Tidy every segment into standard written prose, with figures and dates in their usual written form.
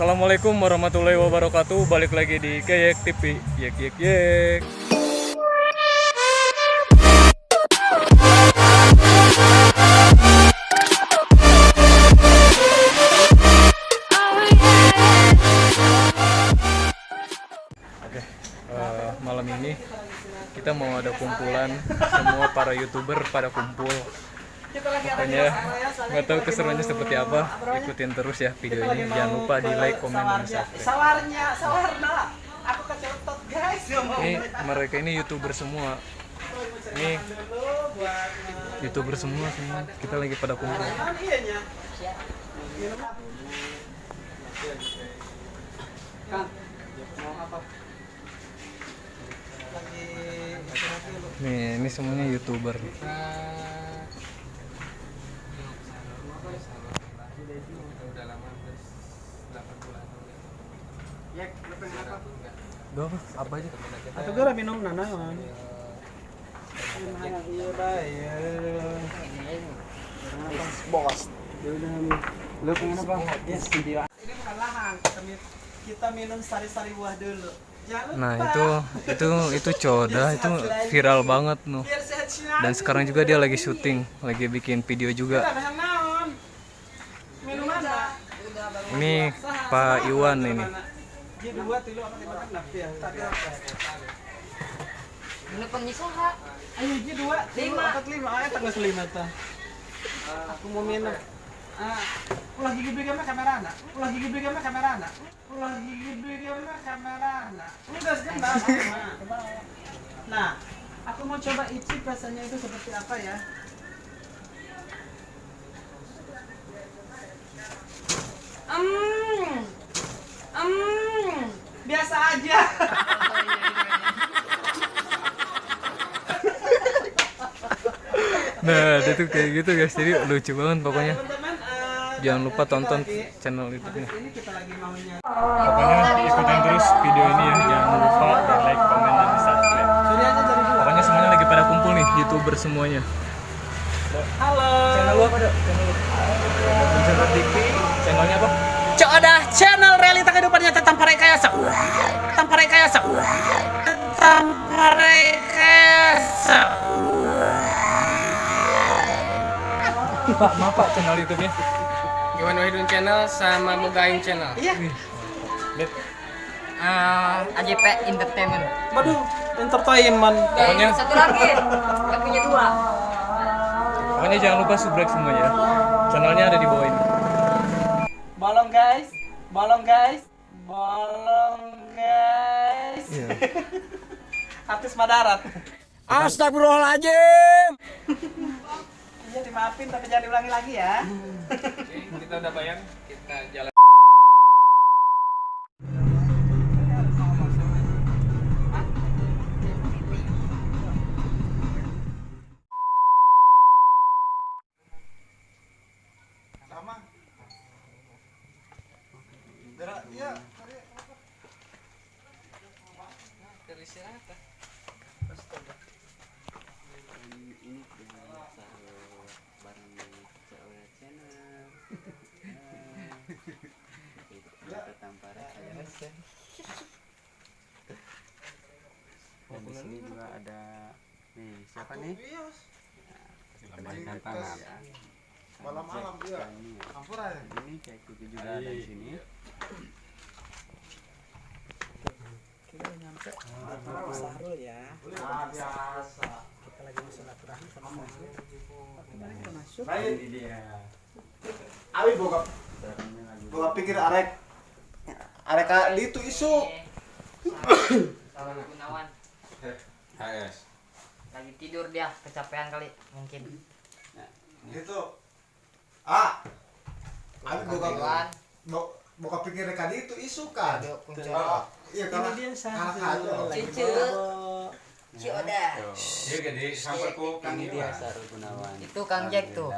Assalamualaikum warahmatullahi wabarakatuh. Balik lagi di Keyek TV. Yek yek yek. Oke, malam ini kita mau ada kumpulan, semua para YouTuber pada kumpul. Makanya nggak tahu keseruannya seperti apa, ikutin terus ya video ini. Jangan lupa di like, komen, dan subscribe. Sawarna, aku kecetot guys. Ini mereka ini YouTuber semua. Ini YouTuber semua. Kita lagi pada kumpul. Nih, ini semuanya YouTuber. Gak apa aja. Atau gara minum nanaon. Iya baik. Bos. Lu pengen apa? Yes, video. Ini bukan lahang. Kita minum sari-sari buah dulu. Nah itu Coda, itu viral banget nuh. Dan sekarang juga dia lagi syuting, lagi bikin video juga. Ini Pak Iwan ini. Ayo Ji 2, 5, ayo tanggal 5 ta. Aku mau minum. Ulah gigi beli gambar kamera anak. Udah sebentar. Nah, aku mau coba icip rasanya itu seperti apa ya. Biasa aja. Nah, itu kayak gitu guys. Jadi lucu banget pokoknya. Teman-teman, Jangan lupa tonton channel YouTube-nya. ini kita lagi maunya. Pokoknya ikutin terus video ini ya. Jangan lupa di like, komen, dan subscribe. Sorry aja dari dulu. Pokoknya semuanya lagi pada kumpul nih, YouTuber semuanya. Halo. Channel lu apa, Dok? Channel TV. Channelnya apa? Coda channel realita kehidupannya tentang parekayasa. Pak, maaf Pak, channel YouTube-nya. Iwan Wahidun channel sama Mugaim channel. Iya. AJP Entertainment. Waduh, entertainment. Pokoknya Satu lagi, yang punya 2. Pokoknya jangan lupa subscribe semuanya. Channelnya ada di bawah ini. Bolong guys. Iya. Artis Madarat. Astagfirullahaladzim. Iya dimaafin tapi jangan diulangi lagi ya. Kita udah bayar, kita jalan. Dan di sini juga ada nih siapa nih? Tantangan. Malam-malam dia. Ini kayak gitu juga ada di sini. Kita udah nyampe. Sarul ya. Kita lagi mau silaturahmi sama masuk. Mari kita masuk. Ini dia. Abi boga pikir arek di itu isu. Sama Gunawan. HS. Lagi tidur dia, kecapean kali mungkin. Gitu. Abi Iwan. boga pikir reka di itu isu kan. Iya Ini karena dia kalah satu. aja. Lagi Cicu. bawa. Cioda. Dia gede sampai ku Kang Iwan. Sarul Gunawan. Itu Kang Jack tuh.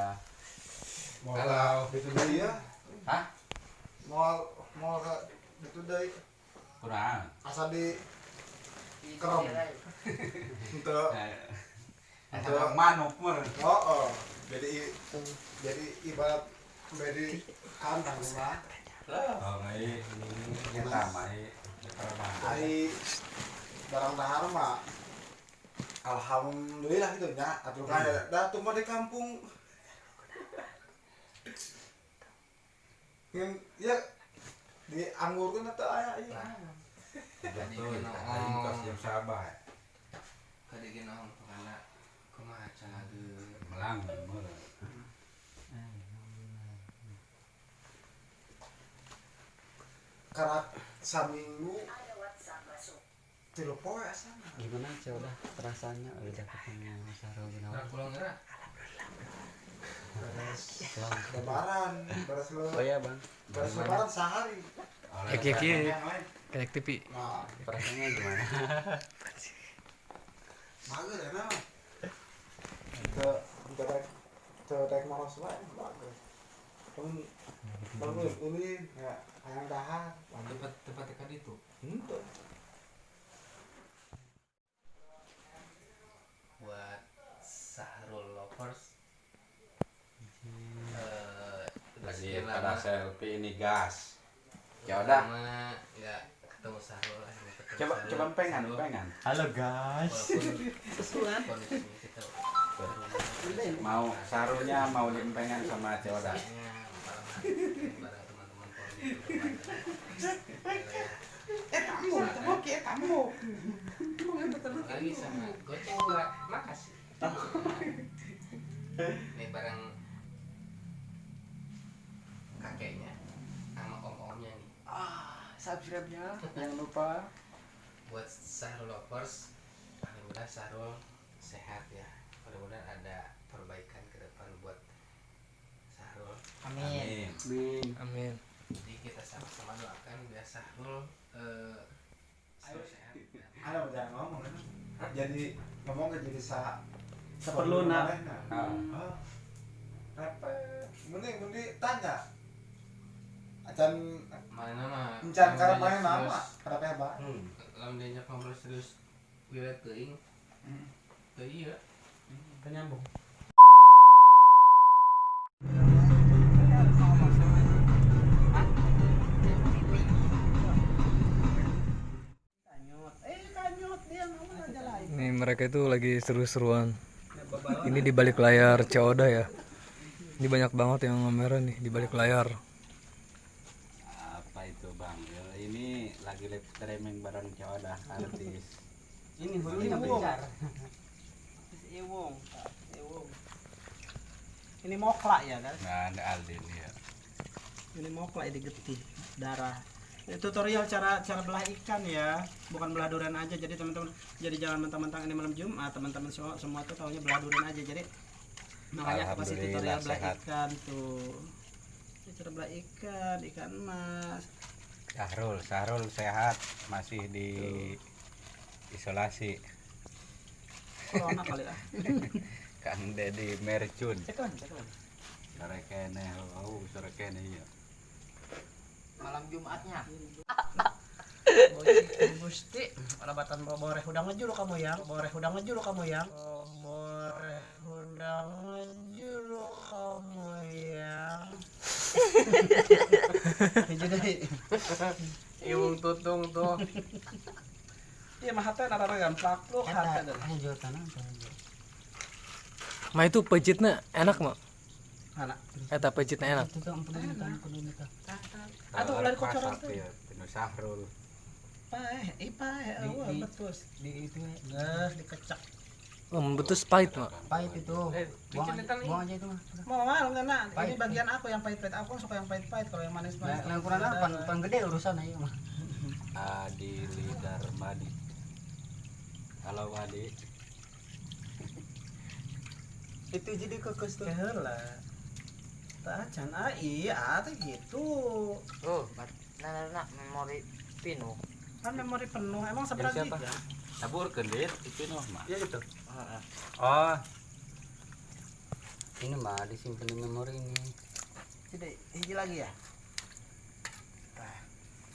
Mau itu dia. Hah? Mau itu deui. Kurang. Asa di Kerem. Untuk Ada manuver. jadi ibarat dari kandang lah. Oh, ngai kita mai. Ai barang dahar mah alhamdulillah gitu nya. Atuh kaya da tuh mah di kampung. Yang ya di anggur kan teu aya ieu. Betul. Ini kos yang sabar. Kadigin naon pokona kumaha cenah Melang meureun. Karak saminggu 3 poe asana. Gimana sih udah perasaannya udah ketemu Sarul Nah, Gunawan? pulang geura. Lebaran, beres Oh iya bang, beres lebaran sehari. Kayak kayak TV. Nah, perasaannya gimana? mager ya mah. Ke rek maros wae bagus. Bagus ulin ya hayang dahar. Tempat dekat itu. Henteu. Buat Sahrul lovers Lagi pada selfie ini gas. Ya udah udah. ya ketemu Sahrul lah Coba pengen. Halo guys. walaupun kondisinya kita Mau sarulnya mau diempengan sama Coda. biasanya malam hari bareng teman-teman polisi Kamu. lagi sama goceng gua makasih ini bareng kakeknya sama om-omnya nih Subscribe-nya jangan lupa. buat Sahrul lovers alhamdulillah Sahrul sehat ya, mudah-mudahan ada perbaikan ke depan buat Sahrul. Amin. Amin. Jadi kita sama-sama doakan biar Sahrul selalu sehat. Ada jangan ngomong kan. Jadi ngomong ke jadi Seperluna. Oh. Repet. Mending tanya. Acan Mana mah? encan karep main nama, karep hebat. Lamun diajak ngobrol serius, gue teuing. Teu ieu. Penyambung. Nih mereka itu lagi seru-seruan. Ini di balik layar Coda ya. Ini banyak banget yang kamera nih di balik layar. Apa itu bang? Ya, ini lagi live streaming bareng Coda artis. Ini hulunya besar. Iwung. Ini mokla ya kan? Nah, ada Aldin ya. Ini mokla di getih darah. Ini tutorial cara belah ikan ya, bukan belah durian aja. Jadi teman-teman, jadi jangan mentang-mentang ini malam Jumat, teman-teman semua tuh taunya belah durian aja. Jadi makanya aku kasih tutorial belah Sehat. ikan tuh. Ini cara belah ikan mas. Sahrul sehat, masih di isolasi. Corona kali ah. Kang Dedi Mercun. Cekon. Sore kene, sore kene ya. Malam Jumatnya. Gusti, perabatan boreh udah ngejul kamu yang. Boreh udah ngejul kamu yang. Jadi Iwung tutung tuh. iya mah hate nararegan plakluk hate dan. Mah itu pejitnya enak mah. Anak. Eta pejitnya enak. Atuh ulah kocoran teh. Ya, penuh Sahrul. Paeh, betul. Di itu dikecak. Betul pahit mah. Pahit itu. Buang aja itu mah. Mau enggak nak? Ini bagian aku yang pahit-pahit. Aku suka yang pahit-pahit, kalau yang manis-manis. Yang kurang pan gede urusan aja mah. Adi Darmadi. Halo Adi. Itu jadi kekes tuh. Heula. Tacan iya teh gitu. Oh, nah memori penuh. Kan memori penuh. Emang seberapa Siapa? giga? Tabur kedit itu noh mah. Ya itu. Oh, Ini mah disimpan di memori ini. Tidak, hiji lagi ya?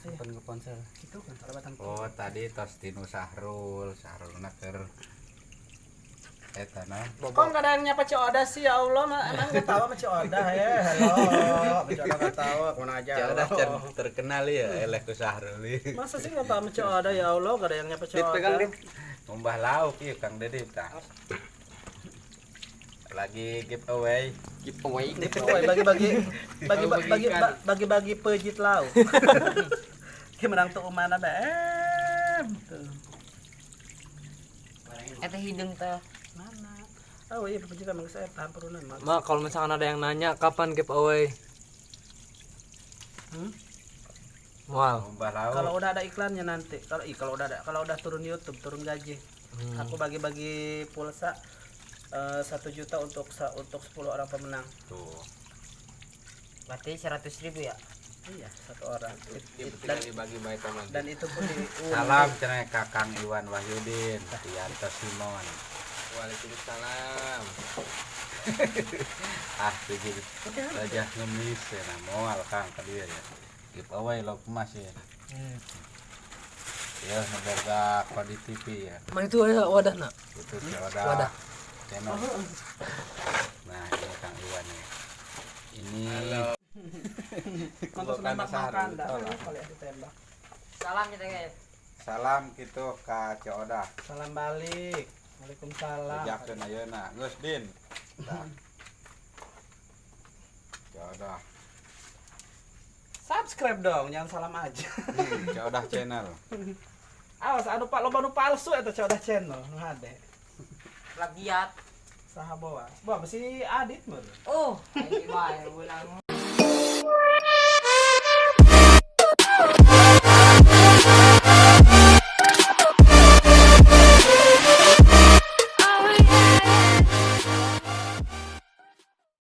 Simpan ke ponsel. Itu kan perabatan. tadi tos tinu Sahrul naker Eta nah. Kok nggak ada yang nyapa Cik Oda sih ya Allah, emang gue tahu sama Cik Oda ya. Halo, Cik Oda nggak tahu, kemana aja. Udah halo. terkenal ya eleh ku Sahrul. Masa sih nggak tahu sama Cik Oda ya Allah, nggak ada yang nyapa Cik Oda. Ngumbah lauk ieu Kang Dedi tah. Lagi giveaway. Bagi-bagi pejit lauk. Menang tuh mana tuh. Eta hidung teh. Mana? Oh iya pejit emang saya tahan perunan mas. Mak, kalau misalkan ada yang nanya kapan giveaway? Mual. Ngumbah lauk. Kalau udah ada iklannya nanti, kalau udah turun YouTube, turun gaji, aku bagi-bagi pulsa 1 juta untuk 10 orang pemenang. Tuh. Berarti 100.000 ya? Iya, 1 orang. Dibagi baik sama. Dan itu pun di Salam cenah Kakang Iwan Wahyudin, Tianto Simon. Waalaikumsalam. Tujuh saja ngemis ya nah moal Kang tadi ya. Giveaway lo kemas ya. Ya negarga kode TV ya. Mah itu ya wadah nak. Itu wadah. Wadah. Channel. Nah, ini Kang Iwan ya. Ini Untuk nembak makan dah. Kalau ya ditembak. Salam kita guys. salam gitu ka Coda. Salam balik. Waalaikumsalam. Jakeun ayeuna. Geus Din. Tah. Coda. Subscribe dong, jangan salam aja. Coda channel. Awas anu pak loba nu palsu eta Coda channel nu hade. Plagiat. Saha bawa. Bawa si Adit meureun. Oh, ini wae ulang.